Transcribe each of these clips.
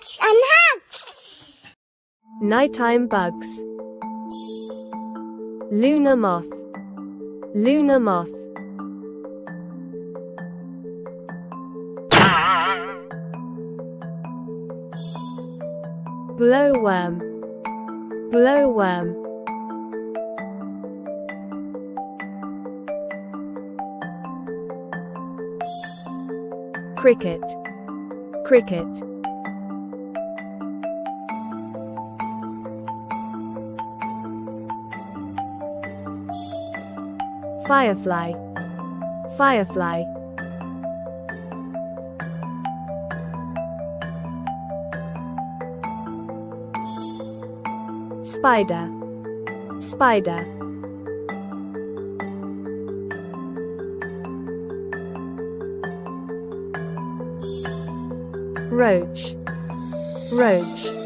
Hugs and hugs! Nighttime bugs. Lunar moth. Lunar moth. Glowworm. Glowworm. Cricket. Cricket. Firefly. Firefly. Spider. Spider. Roach. Roach.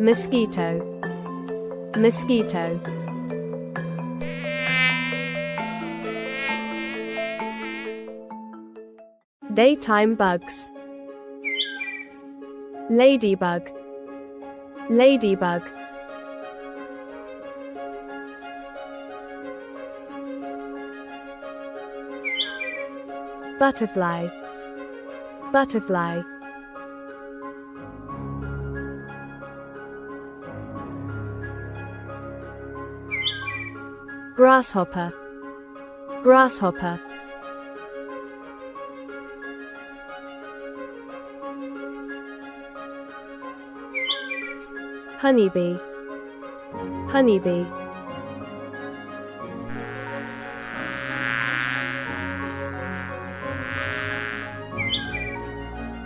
Mosquito. Mosquito. Daytime bugs. Ladybug. Ladybug. Butterfly. Butterfly. Grasshopper. Grasshopper. Honeybee. Honeybee.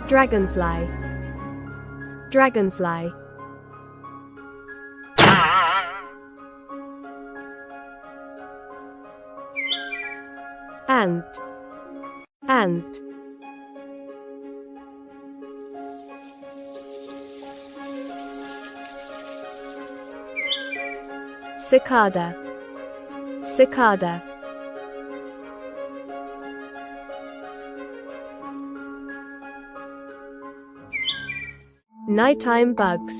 Dragonfly. Dragonfly. Ant. Ant. Cicada. Cicada. Nighttime bugs.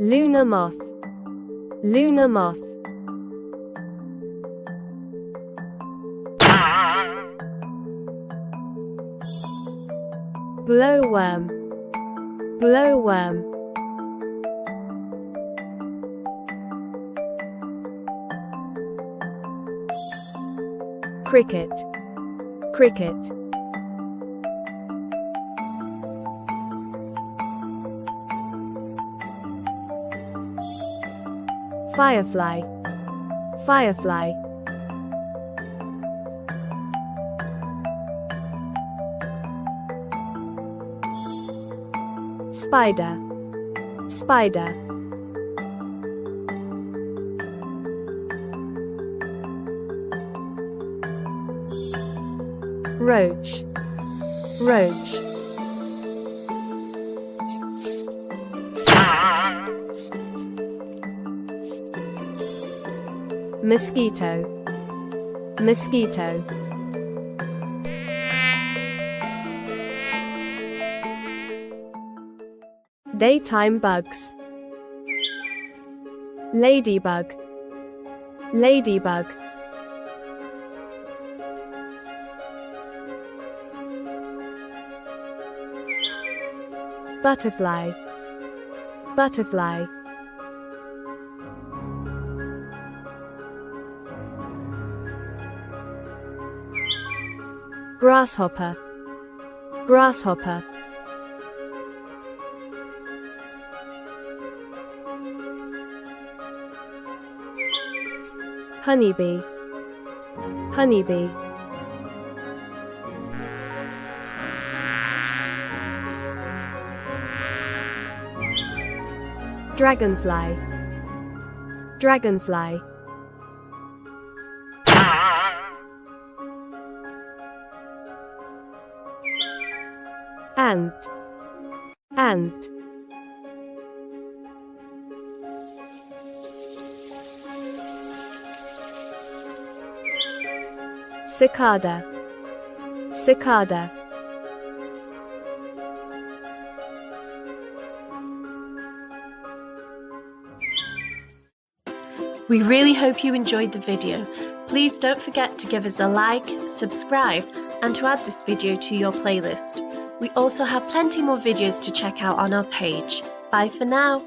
Lunar moth. Lunar moth. Glowworm. Glowworm. Cricket. Cricket. Firefly. Firefly. Spider. Spider. Roach. Roach. Mosquito. Mosquito. Daytime bugs. Ladybug. Ladybug. Butterfly. Butterfly. Grasshopper. Grasshopper. Honeybee. Honeybee. Dragonfly. Dragonfly. Ant. Ant. cicada, cicada. We really hope you enjoyed the video. Please don't forget to give us a like, subscribe, and to add this video to your playlist. We also have plenty more videos to check out on our page. Bye for now.